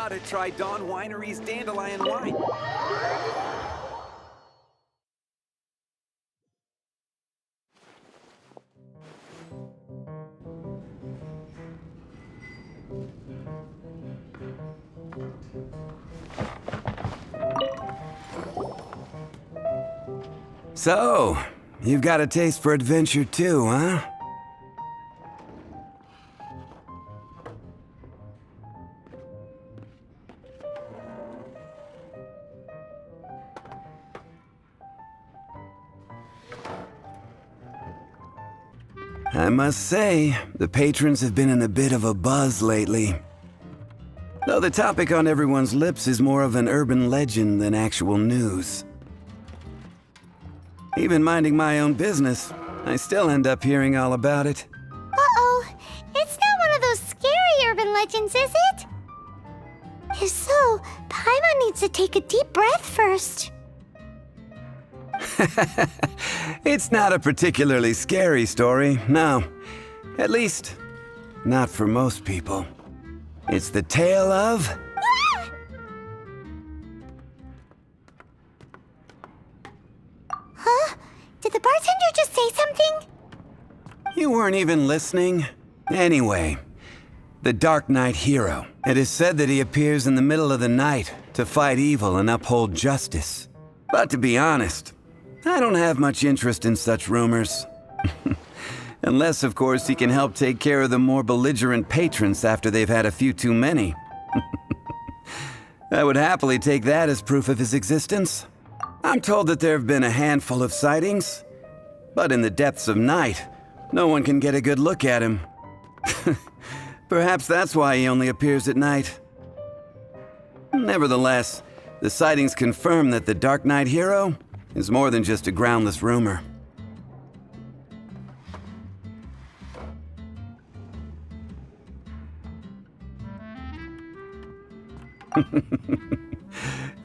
gotta try Dawn Winery's Dandelion Wine. So, you've got a taste for adventure too, huh? I must say, the patrons have been in a bit of a buzz lately. Though the topic on everyone's lips is more of an urban legend than actual news. Even minding my own business, I still end up hearing all about it. Uh-oh. It's not one of those scary urban legends, is it? If so, Paimon needs to take a deep breath first. It's not a particularly scary story, no. At least, not for most people. It's the tale of... Huh? Did the bartender just say something? You weren't even listening? Anyway, the Dark Knight hero. It is said that he appears in the middle of the night to fight evil and uphold justice. But to be honest, I don't have much interest in such rumors. Unless, of course, he can help take care of the more belligerent patrons after they've had a few too many. I would happily take that as proof of his existence. I'm told that there have been a handful of sightings, but in the depths of night, no one can get a good look at him. Perhaps that's why he only appears at night. Nevertheless, the sightings confirm that the Dark Knight hero is more than just a groundless rumor.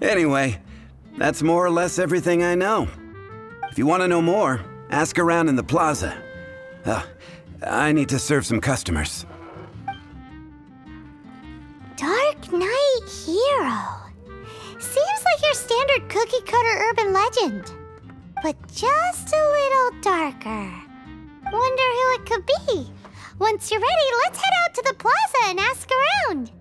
Anyway, that's more or less everything I know. If you want to know more, ask around in the plaza. I need to serve some customers. Dark Knight hero. Seems like your standard cookie-cutter urban legend. But just a little darker. Wonder who it could be. Once you're ready, let's head out to the plaza and ask around.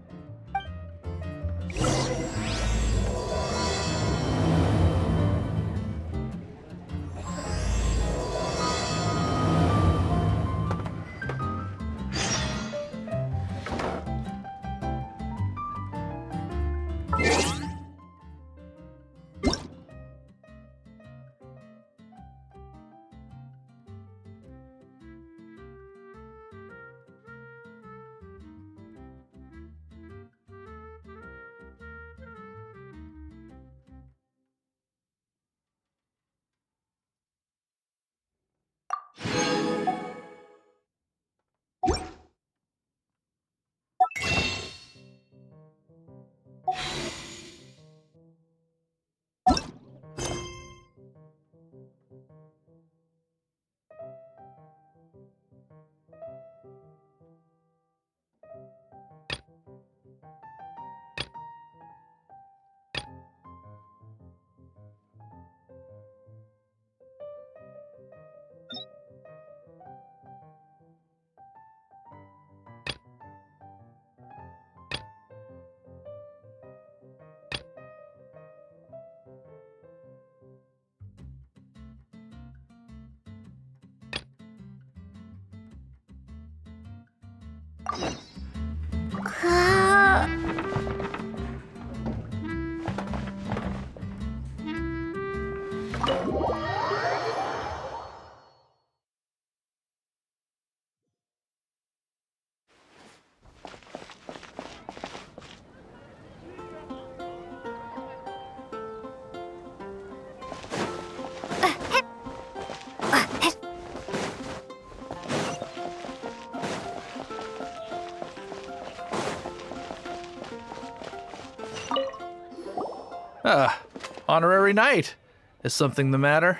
Honorary knight. Is something the matter?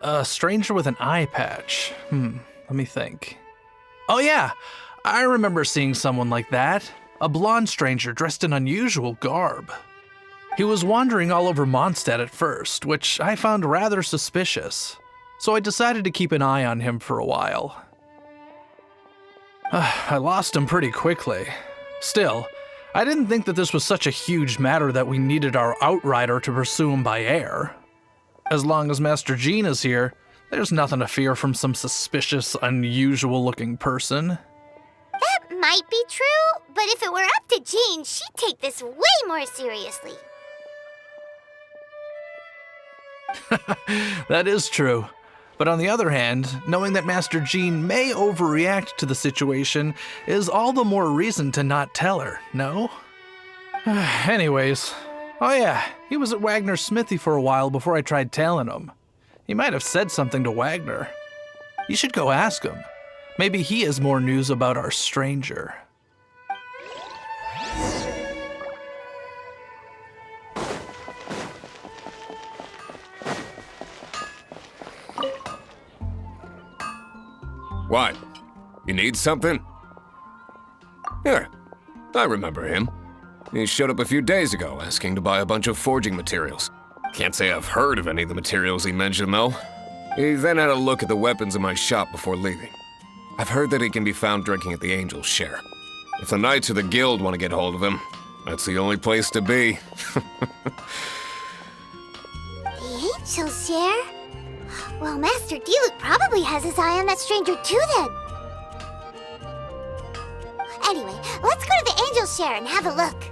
A stranger with an eye patch. Let me think. Oh yeah, I remember seeing someone like that. a blonde stranger dressed in unusual garb. He was wandering all over Mondstadt at first, which I found rather suspicious, so I decided to keep an eye on him for a while. I lost him pretty quickly. Still, I didn't think that this was such a huge matter that we needed our outrider to pursue him by air. As long as Master Jean is here, there's nothing to fear from some suspicious, unusual-looking person. That might be true, but if it were up to Jean, she'd take this way more seriously. That is true. But on the other hand, knowing that Master Jean may overreact to the situation is all the more reason to not tell her, no? Anyways, oh yeah, he was at Wagner's smithy for a while before I tried tailing him. He might have said something to Wagner. You should go ask him. Maybe he has more news about our stranger. What? You need something? Here, I remember him. He showed up a few days ago asking to buy a bunch of forging materials. Can't say I've heard of any of the materials he mentioned, though. He then had a look at the weapons in my shop before leaving. I've heard that he can be found drinking at the Angel's Share. If the Knights or the Guild want to get hold of him, that's the only place to be. The Angel's Share? Well, Master Diluc probably has his eye on that stranger too, then. Anyway, let's go to the Angel's Share and have a look.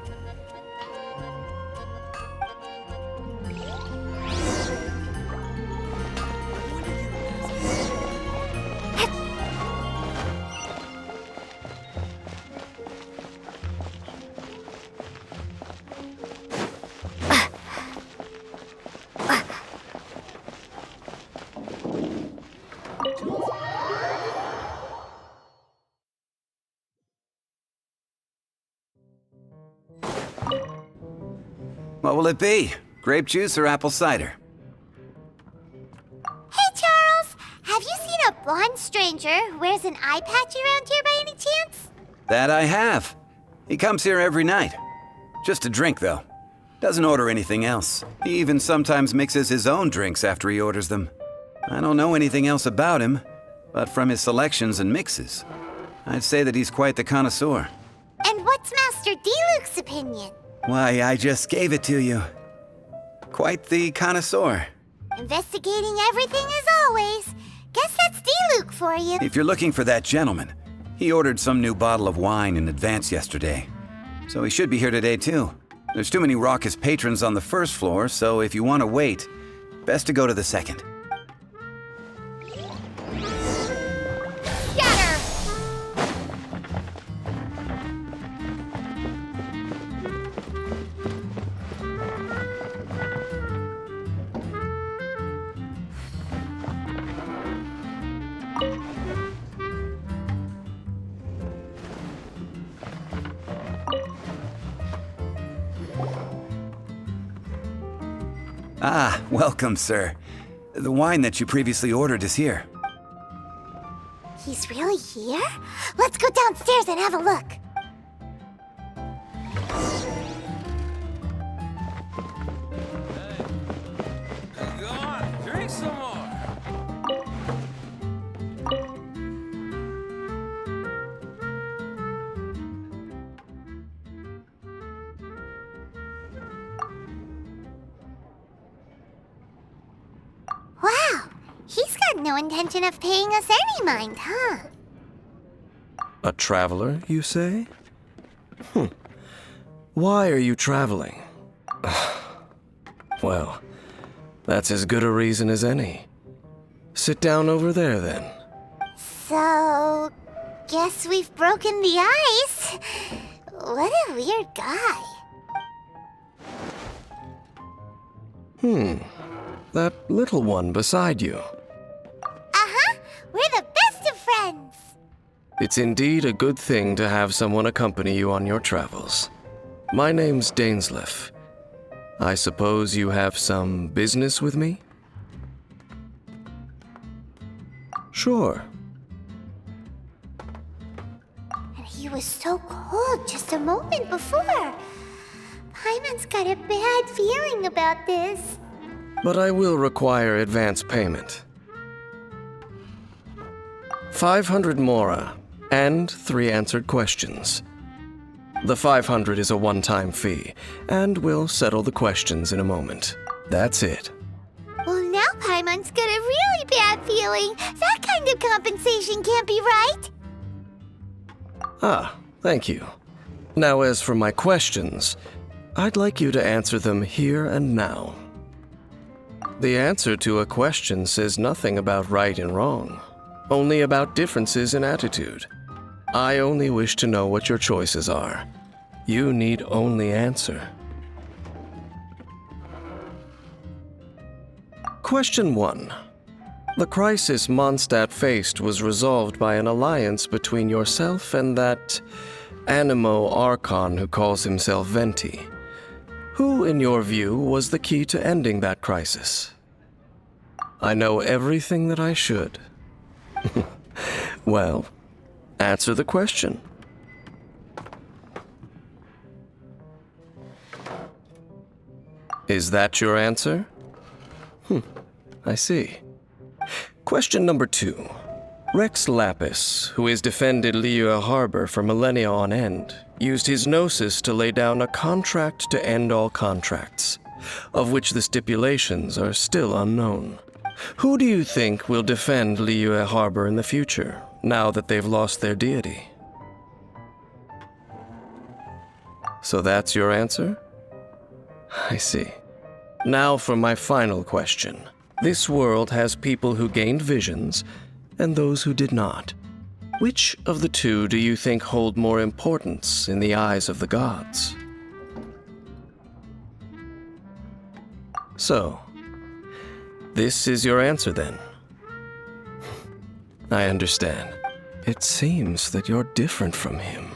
What will it be? Grape juice or apple cider? Hey, Charles! Have you seen a blonde stranger who wears an eye patch around here by any chance? That I have. He comes here every night. Just to drink, though. Doesn't order anything else. He even sometimes mixes his own drinks after he orders them. I don't know anything else about him, but from his selections and mixes, I'd say that he's quite the connoisseur. And what's Master Diluc's opinion? Why, I just gave it to you. Quite the connoisseur. Investigating everything as always. Guess that's Diluc for you. If you're looking for that gentleman, he ordered some new bottle of wine in advance yesterday. So he should be here today too. There's too many raucous patrons on the first floor, so if you want to wait, best to go to the second. Scatter! Ah, welcome, sir. The wine that you previously ordered is here. He's really here? Let's go downstairs and have a look. Go on, drink some more. Wow, he's got no intention of paying us any mind, huh? A traveler, you say? Why are you traveling? Well, that's as good a reason as any. Sit down over there, then. So, guess we've broken the ice. What a weird guy. That little one beside you. Uh-huh, we're the best of friends. It's indeed a good thing to have someone accompany you on your travels. My name's Dainsleif. I suppose you have some business with me? Sure. And he was so cold just a moment before. Paimon's got a bad feeling about this. But I will require advance payment. 500 mora and 3 answered questions. The 500 is a one-time fee, and we'll settle the questions in a moment. That's it. Well, now Paimon's got a really bad feeling. That kind of compensation can't be right. Ah, thank you. Now, as for my questions, I'd like you to answer them here and now. The answer to a question says nothing about right and wrong, only about differences in attitude. I only wish to know what your choices are. You need only answer. Question 1. The crisis Mondstadt faced was resolved by an alliance between yourself and that Animo Archon who calls himself Venti. Who, in your view, was the key to ending that crisis? I know everything that I should. Well, answer the question. Is that your answer? I see. Question number 2. Rex Lapis, who has defended Liyue Harbor for millennia on end, used his gnosis to lay down a contract to end all contracts, of which the stipulations are still unknown. Who do you think will defend Liyue Harbor in the future, now that they've lost their deity? So that's your answer? I see. Now for my final question. This world has people who gained visions and those who did not. Which of the two do you think hold more importance in the eyes of the gods? So, this is your answer then. I understand. It seems that you're different from him.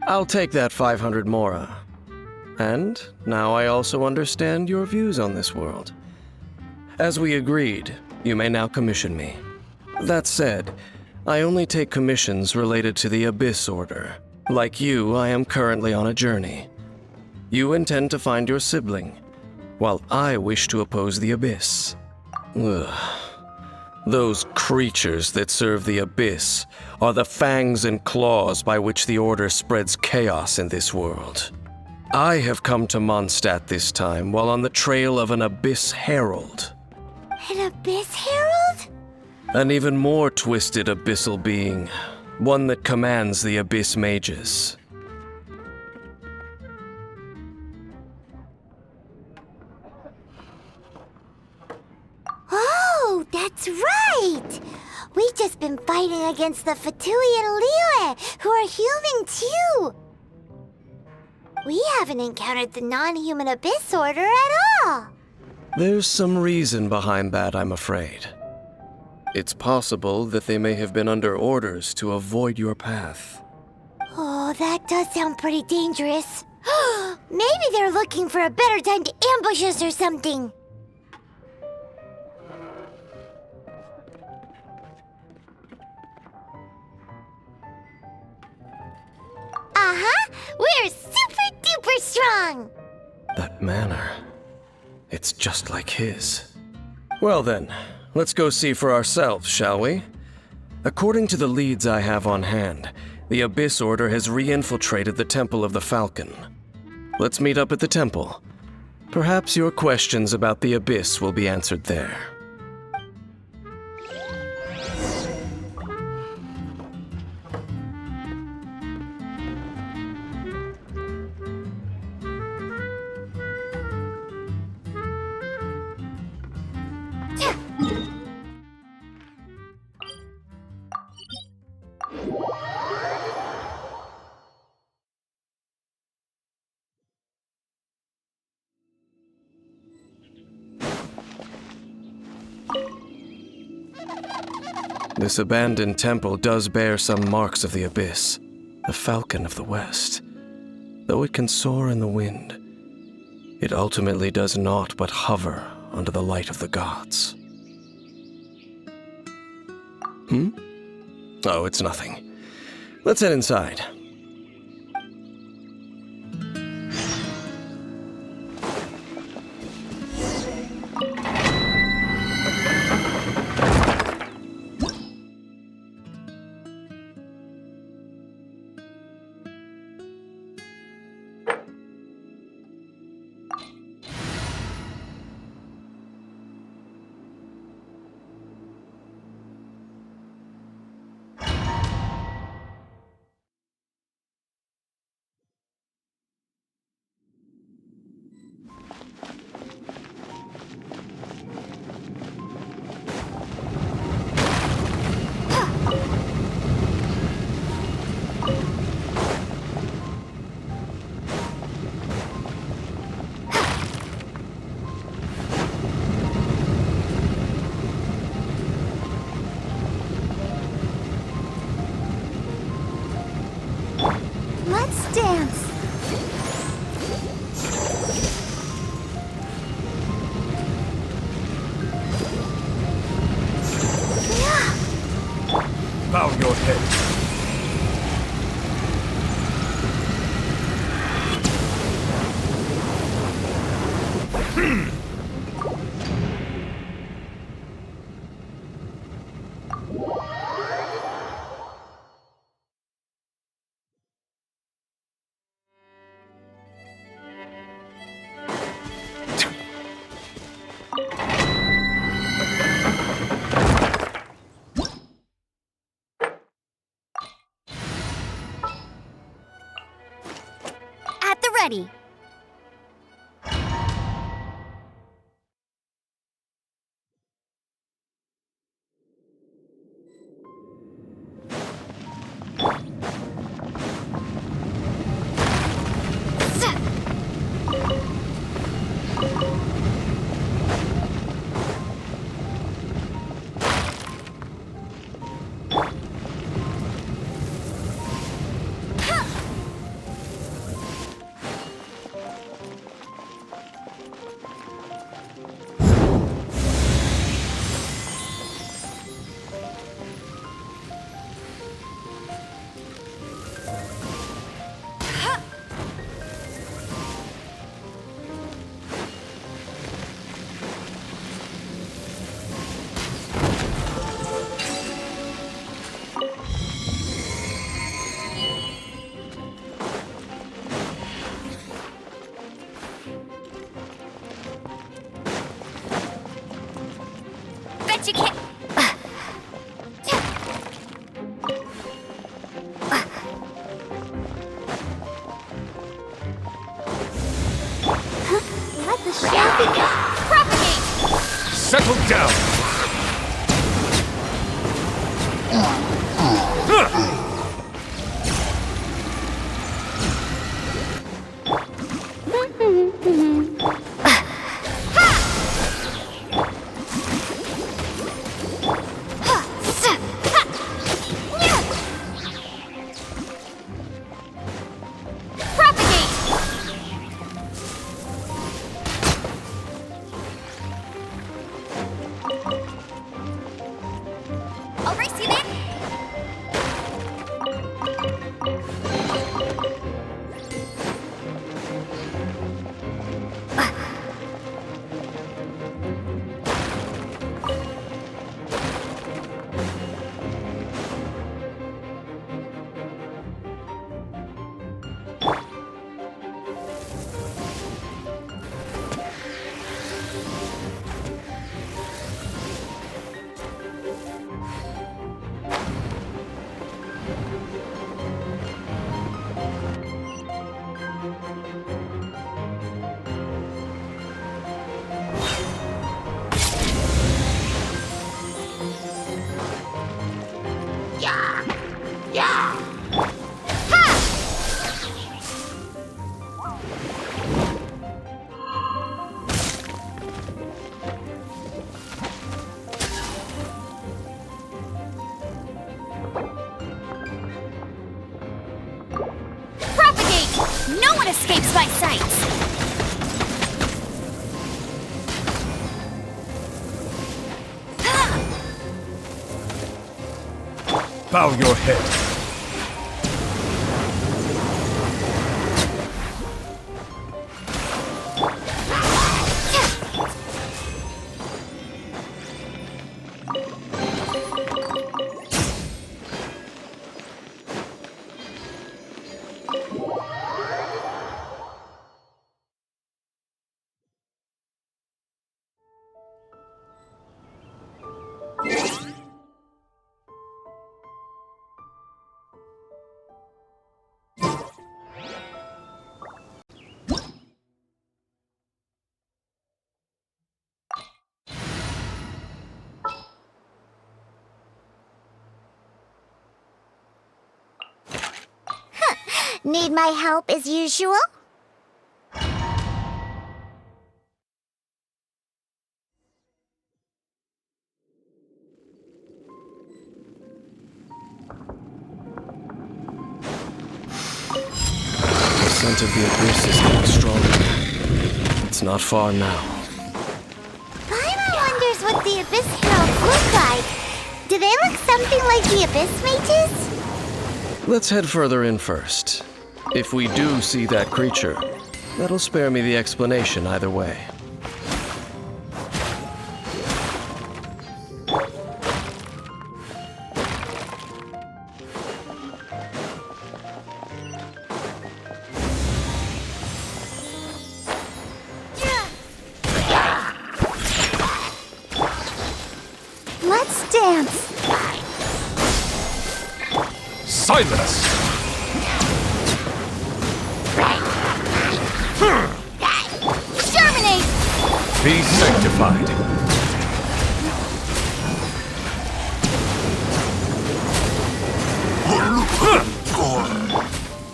I'll take that 500 mora. And now I also understand your views on this world. As we agreed, you may now commission me. That said, I only take commissions related to the Abyss Order. Like you, I am currently on a journey. You intend to find your sibling, while I wish to oppose the Abyss. Ugh. Those creatures that serve the Abyss are the fangs and claws by which the Order spreads chaos in this world. I have come to Mondstadt this time while on the trail of an Abyss Herald. An Abyss Herald? An even more twisted abyssal being, one that commands the Abyss Mages. Oh, that's right! We've just been fighting against the Fatui and Liyue, who are human too! We haven't encountered the non-human Abyss Order at all! There's some reason behind that, I'm afraid. It's possible that they may have been under orders to avoid your path. Oh, that does sound pretty dangerous. Maybe they're looking for a better time to ambush us or something. Uh-huh! We're super duper strong! That manner, it's just like his. Well then, let's go see for ourselves, shall we? According to the leads I have on hand, the Abyss Order has re-infiltrated the Temple of the Falcon. Let's meet up at the temple. Perhaps your questions about the Abyss will be answered there. This abandoned temple does bear some marks of the Abyss, the Falcon of the West. Though it can soar in the wind, it ultimately does naught but hover under the light of the gods. Oh, it's nothing. Let's head inside. Let's dance. Bow your head. At the ready. Bet you can't. Let the show begin. Propagate! Settle down. I'll race you then. Propagate! No one escapes my sights! Bow your head. Need my help as usual? The scent of the abyss is getting stronger. It's not far now. Paimon wonders what the Abyss Heralds look like. Do they look something like the Abyss Mages? Let's head further in first. If we do see that creature, that'll spare me the explanation either way. Let's dance. Silence! Germinate! Be sanctified.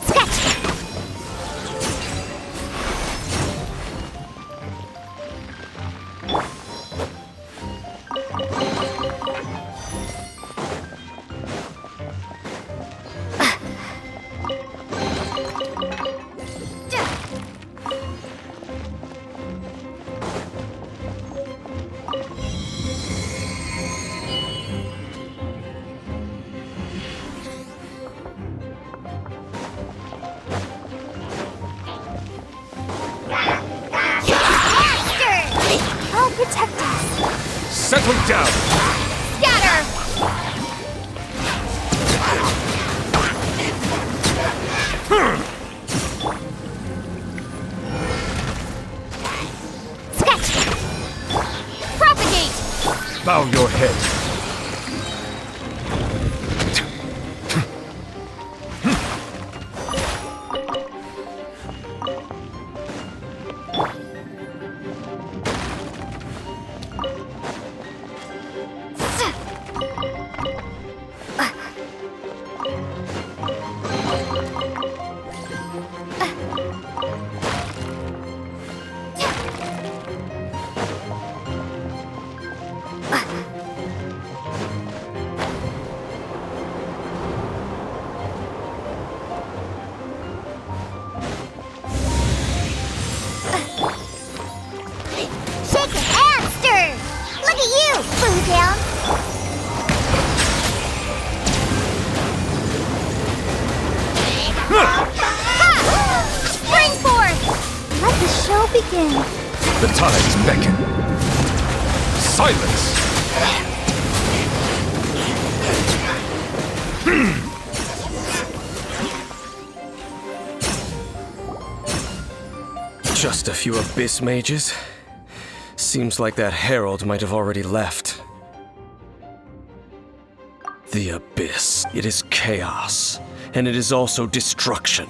Sketch! I'll protect us. Settle down. Scatter! Sketch! Propagate! Bow your head. Shake it and stir! Look at you, Food Hound! Ha! Spring forth! Let the show begin. The tides beckon. Silence! Just a few abyss mages? Seems like that herald might have already left. The abyss. It is chaos, and it is also destruction.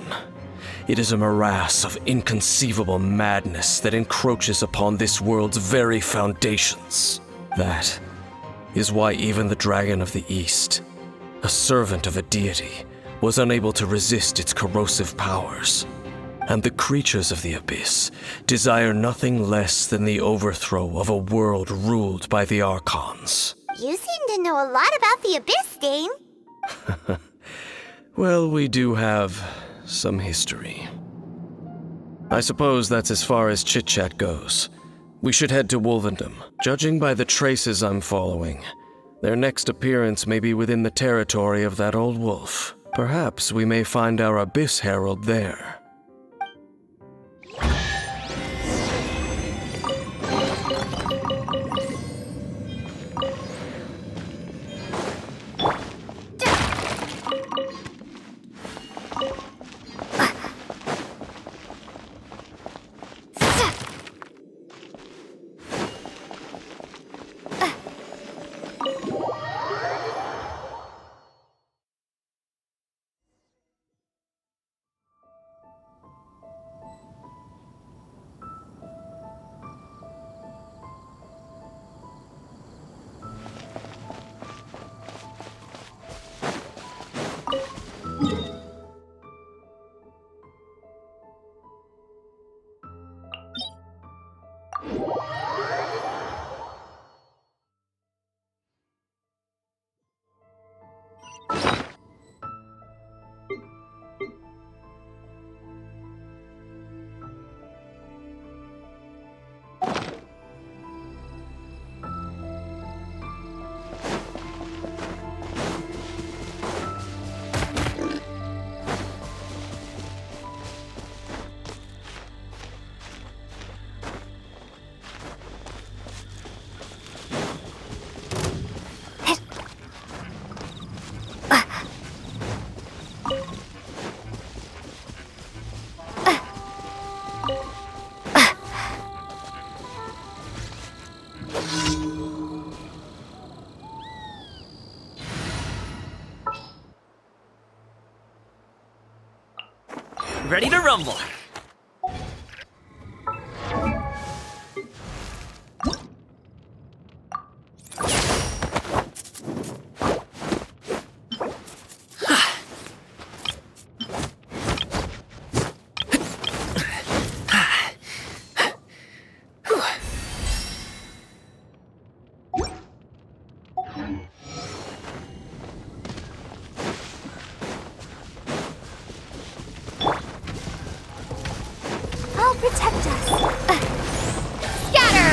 It is a morass of inconceivable madness that encroaches upon this world's very foundations. That is why even the Dragon of the East, a servant of a deity, was unable to resist its corrosive powers. And the creatures of the abyss desire nothing less than the overthrow of a world ruled by the Archons. You seem to know a lot about the Abyss, Dane. Well, we do have some history. I suppose that's as far as chit-chat goes. We should head to Wolvendom. Judging by the traces I'm following, Their next appearance may be within the territory of that old wolf. Perhaps we may find our Abyss Herald there. Ready to rumble. I'll protect us. Scatter!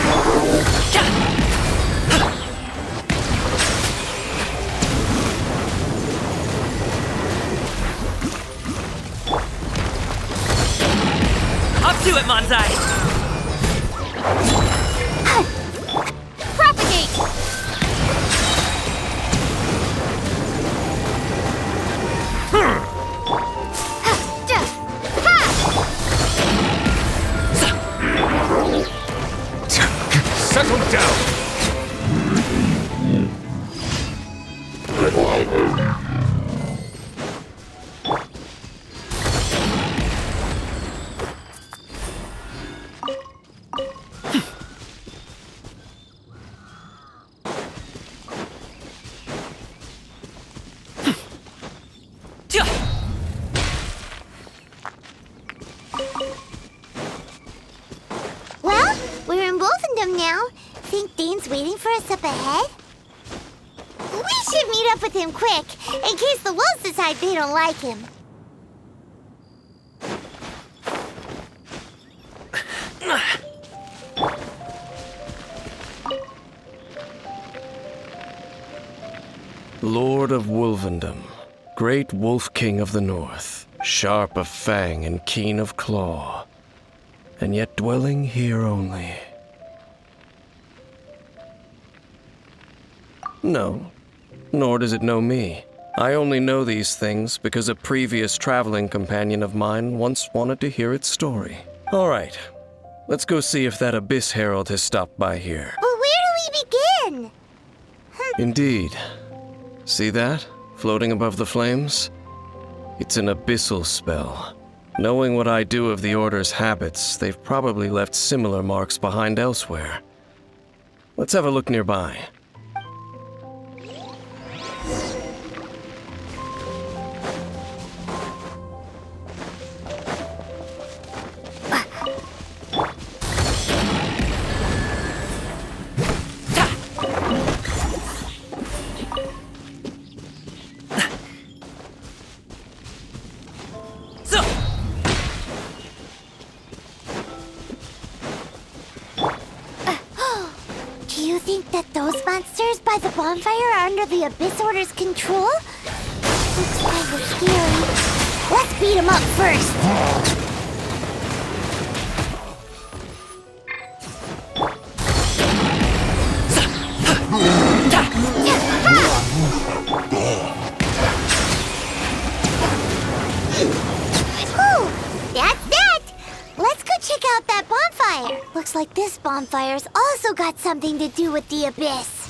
Up to it, Manzai! Propagate! Settle down! Well, we're in Wolfendom now. Think Dane's waiting for us up ahead? We should meet up with him quick, in case the wolves decide they don't like him. Lord of Wolvendom, great wolf king of the north, sharp of fang and keen of claw, and yet dwelling here only. No, nor does it know me. I only know these things because a previous traveling companion of mine once wanted to hear its story. All right, let's go see if that Abyss Herald has stopped by here. But where do we begin? Indeed. See that, floating above the flames? It's an abyssal spell. Knowing what I do of the Order's habits, they've probably left similar marks behind elsewhere. Let's have a look nearby. Do you think that those monsters by the bonfire are under the Abyss Order's control? Looks kinda scary. Let's beat them up first. Whew, that's that! Let's go check out that bonfire. Looks like this bonfire's also got something to do with the Abyss.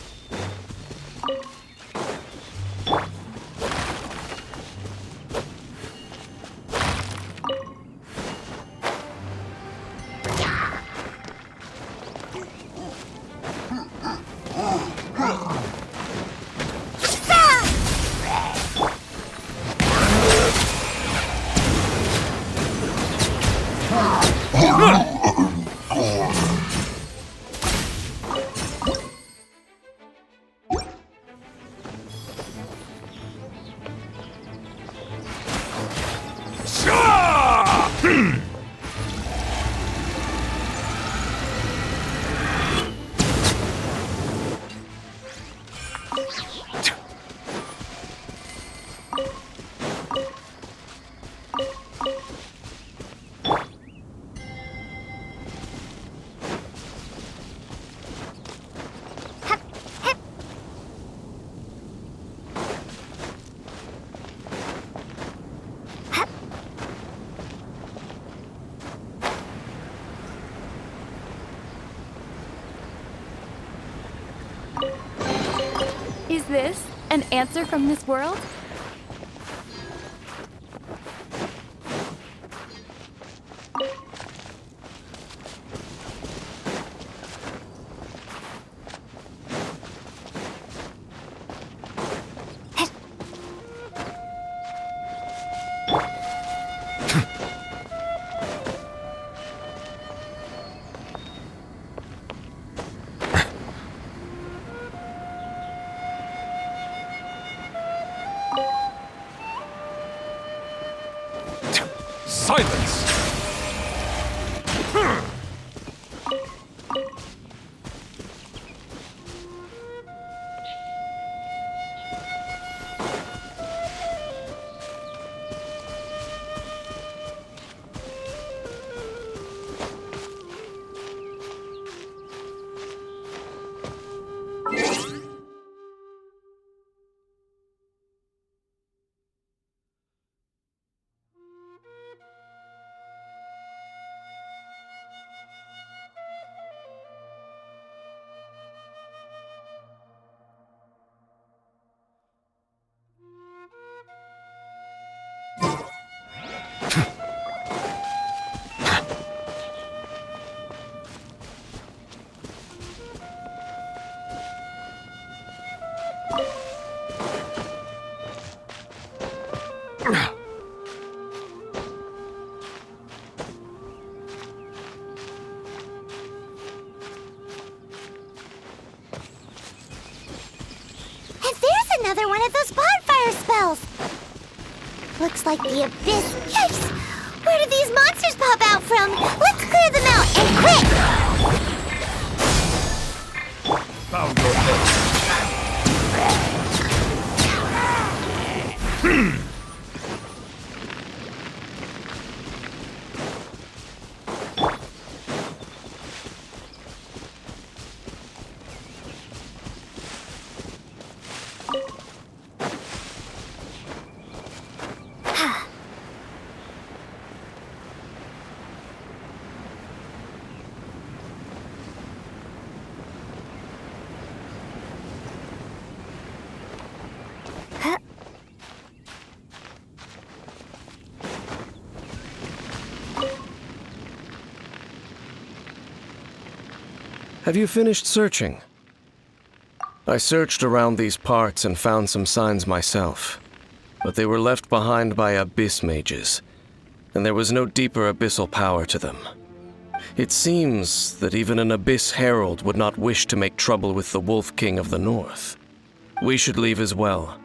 Is this an answer from this world? Silence! Another one of those bonfire spells! Looks like the Abyss. Yikes! Where did these monsters pop out from? Let's clear them out, and quick! Bow your head. Have you finished searching? I searched around these parts and found some signs myself, but they were left behind by abyss mages, and there was no deeper abyssal power to them. It seems that even an abyss herald would not wish to make trouble with the Wolf King of the North. We should leave as well.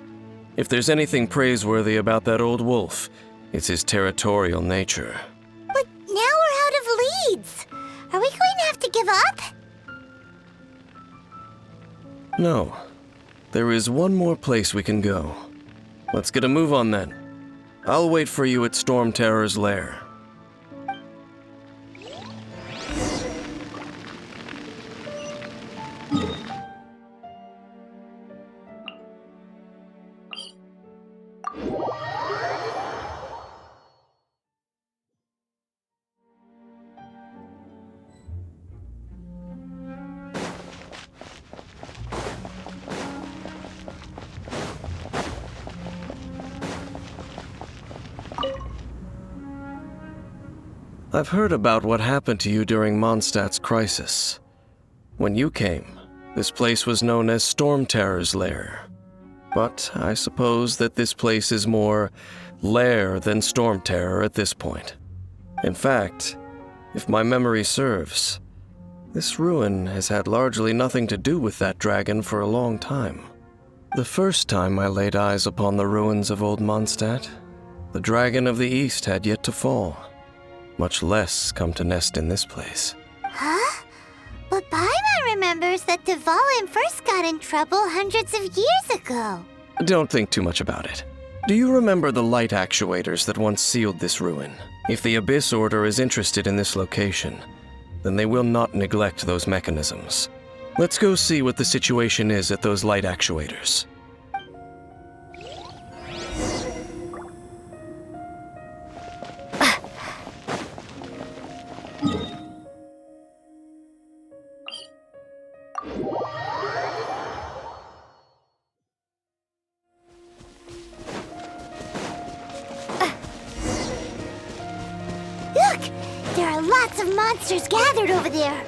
If there's anything praiseworthy about that old wolf, it's his territorial nature. But now we're out of leads. Are we going to have to give up? No. There is one more place we can go. Let's get a move on then. I'll wait for you at Storm Terror's lair. I've heard about what happened to you during Mondstadt's crisis. When you came, this place was known as Storm Terror's lair. But I suppose that this place is more lair than Storm Terror at this point. In fact, if my memory serves, this ruin has had largely nothing to do with that dragon for a long time. The first time I laid eyes upon the ruins of old Mondstadt, the dragon of the East had yet to fall, much less come to nest in this place. Huh? But Paimon remembers that Dvalin first got in trouble hundreds of years ago. Don't think too much about it. Do you remember the light actuators that once sealed this ruin? If the Abyss Order is interested in this location, then they will not neglect those mechanisms. Let's go see what the situation is at those light actuators. Look! There are lots of monsters gathered over there.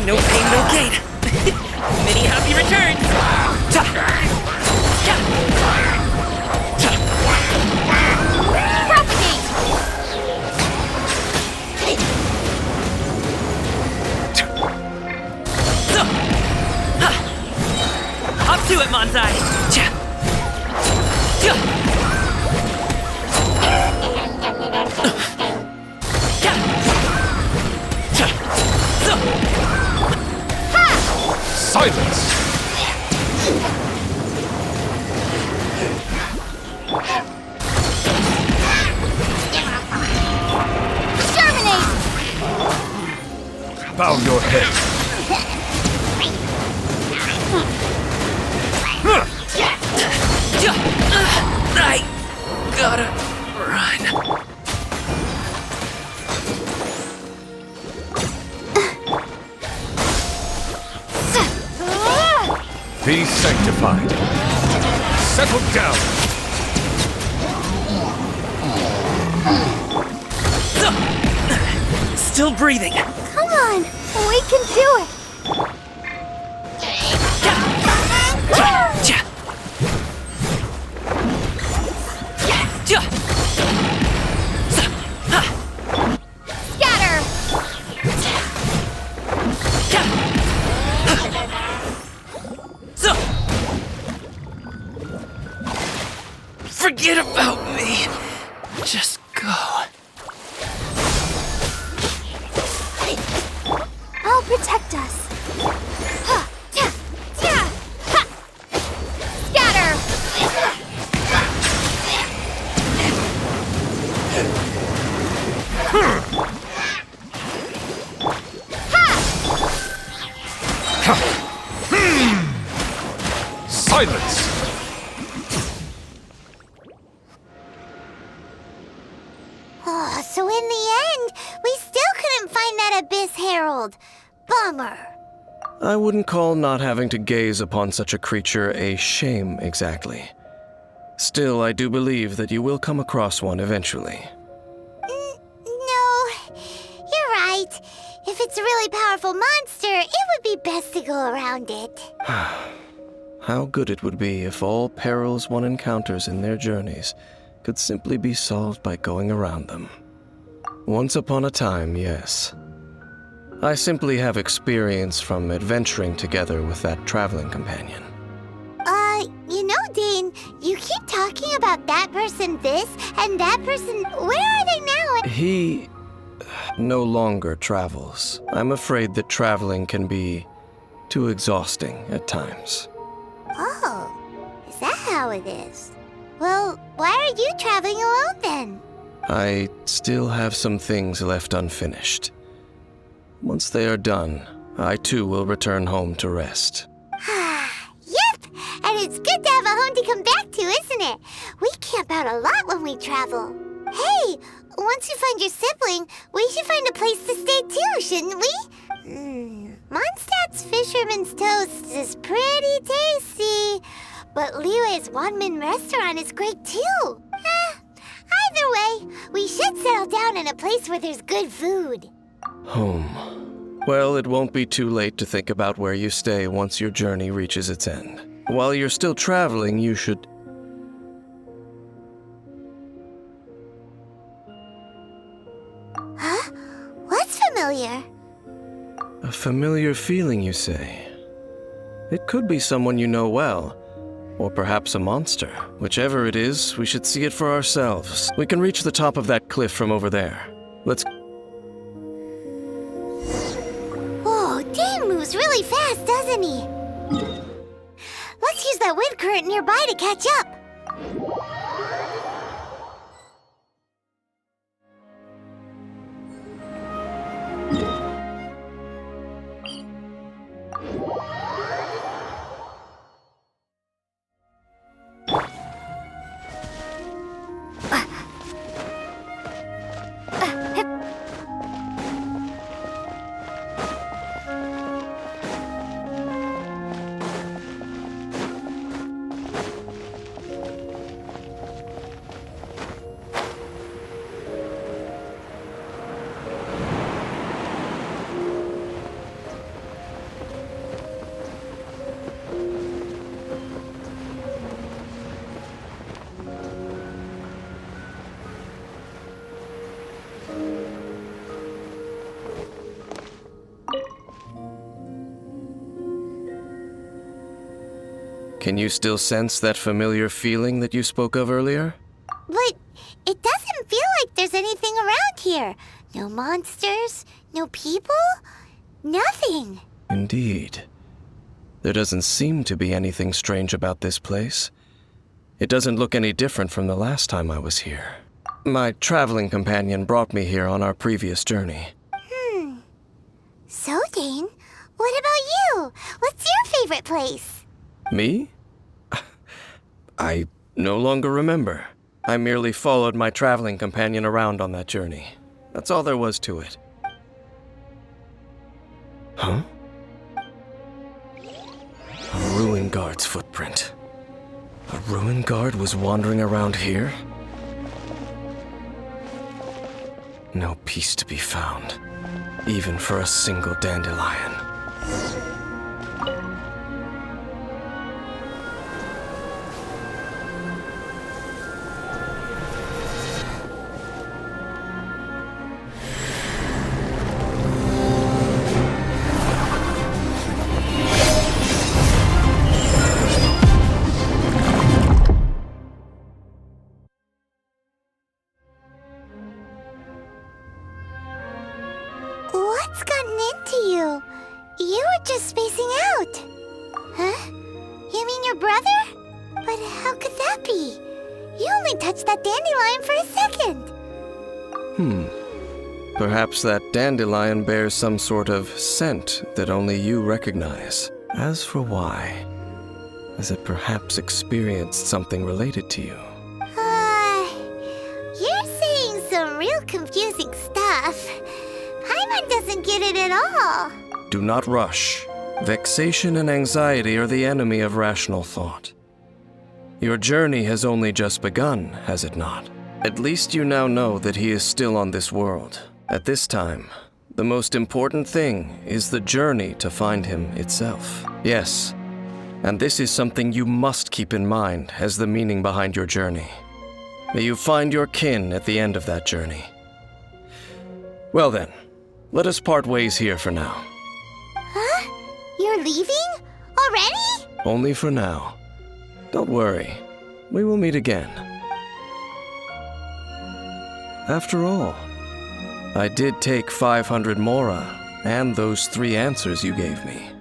No pain, no gain. Many happy returns. Up to it, Manzai. Silence! Bow your head. I gotta run. Be sanctified. Settle down. Still breathing. Come on, we can do it. Scatter! Forget about me. Just go. I'll protect us. Scatter! Silence! Oh, so in the end, we still couldn't find that Abyss Herald. Bummer. I wouldn't call not having to gaze upon such a creature a shame exactly. Still, I do believe that you will come across one eventually. No, you're right. If it's a really powerful monster, it would be best to go around it. How good it would be if all perils one encounters in their journeys could simply be solved by going around them. Once upon a time, yes. I simply have experience from adventuring together with that traveling companion. You know, Dane, you keep talking about that person this and that person. Where are they now? no longer travels. I'm afraid that traveling can be too exhausting at times. Oh, is that how it is? Well, why are you traveling alone then? I still have some things left unfinished. Once they are done, I too will return home to rest. Yep, and it's good to have a home to come back to, isn't it? We camp out a lot when we travel. Hey, once you find your sibling, we should find a place to stay too, shouldn't we? Mondstadt's Fisherman's Toast is pretty tasty, but Liyue's Wanmin restaurant is great too. Either way, we should settle down in a place where there's good food. Home. Well, it won't be too late to think about where you stay once your journey reaches its end. While you're still traveling, you should... Huh? What's familiar? A familiar feeling, you say? It could be someone you know well, or perhaps a monster. Whichever it is, we should see it for ourselves. We can reach the top of that cliff from over there. Let's... Whoa, Dane moves really fast, doesn't he? Let's use that wind current nearby to catch up. Can you still sense that familiar feeling that you spoke of earlier? But it doesn't feel like there's anything around here. No monsters, no people, nothing. Indeed. There doesn't seem to be anything strange about this place. It doesn't look any different from the last time I was here. My traveling companion brought me here on our previous journey. So, Dane, what about you? What's your favorite place? Me? I no longer remember. I merely followed my traveling companion around on that journey. That's all there was to it. Huh? A ruin guard's footprint. A ruin guard was wandering around here? No peace to be found, even for a single dandelion. What's gotten into you? You were just spacing out. Huh? You mean your brother? But how could that be? You only touched that dandelion for a second. Perhaps that dandelion bears some sort of scent that only you recognize. As for why, has it perhaps experienced something related to you? You're saying some real confusing stuff. Paimon doesn't get it at all. Do not rush. Vexation and anxiety are the enemy of rational thought. Your journey has only just begun, has it not? At least you now know that he is still on this world. At this time, the most important thing is the journey to find him itself. Yes, and this is something you must keep in mind as the meaning behind your journey. May you find your kin at the end of that journey. Well then, let us part ways here for now. Huh? You're leaving? Already? Only for now. Don't worry, we will meet again. After all, I did take 500 mora and those 3 answers you gave me.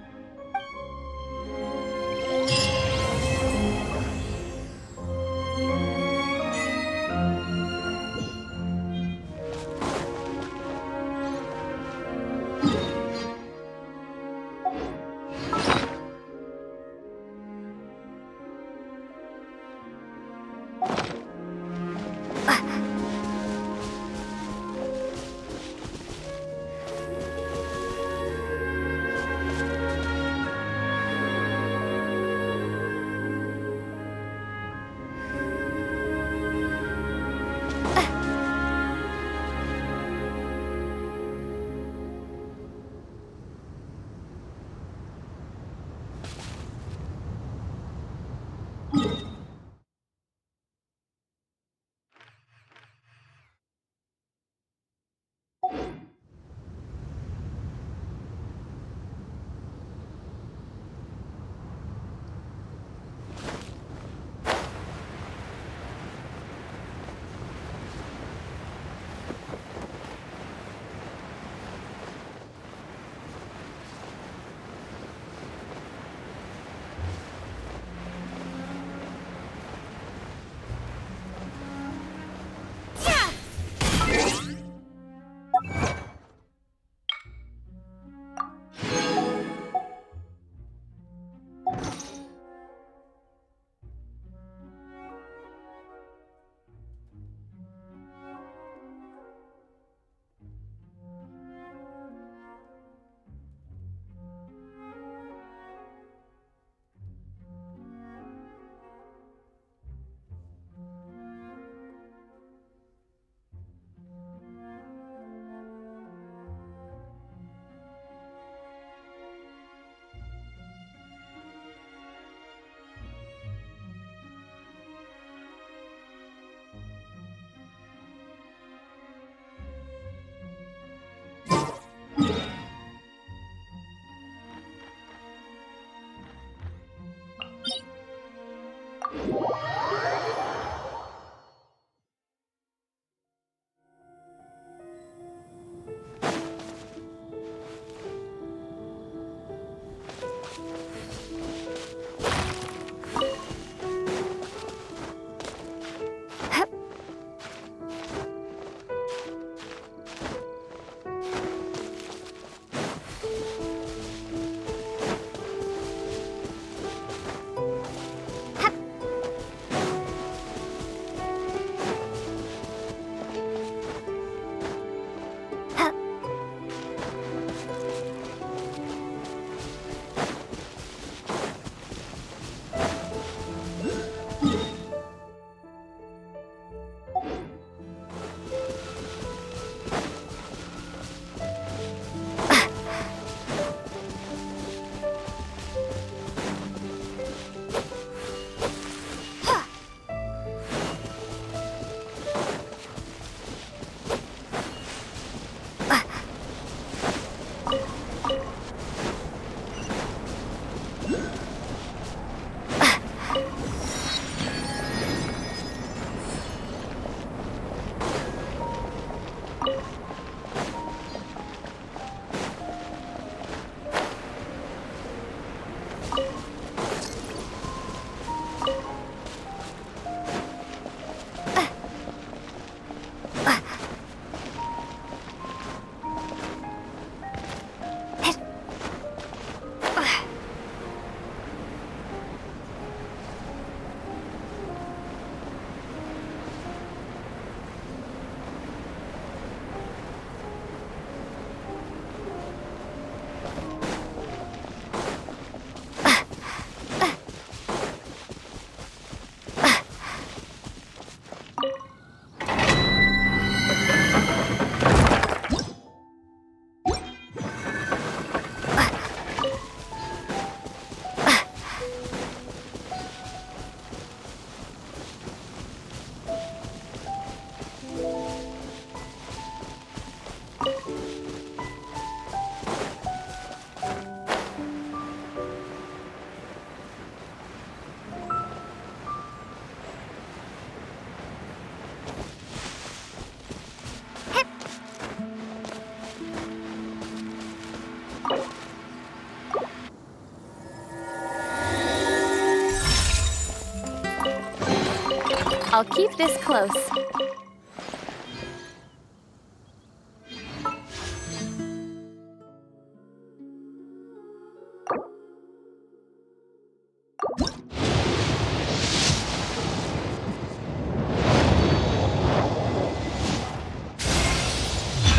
I'll keep this close.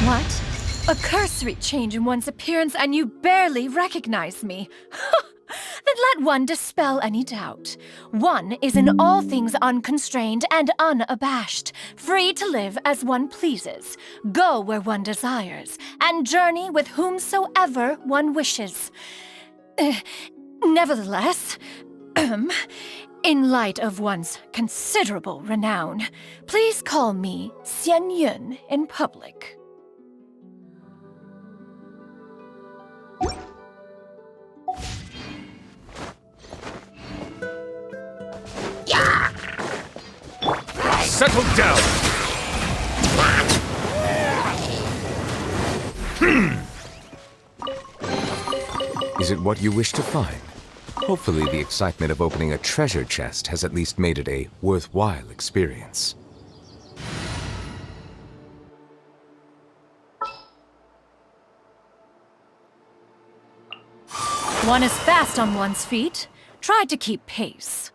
What? A cursory change in one's appearance and you barely recognize me. Then let one dispel any doubt. One is in all things unconstrained and unabashed, free to live as one pleases, go where one desires, and journey with whomsoever one wishes. Nevertheless, in light of one's considerable renown, please call me Xian Yun in public. Settle down! Is it what you wish to find? Hopefully the excitement of opening a treasure chest has at least made it a worthwhile experience. One is fast on one's feet. Try to keep pace.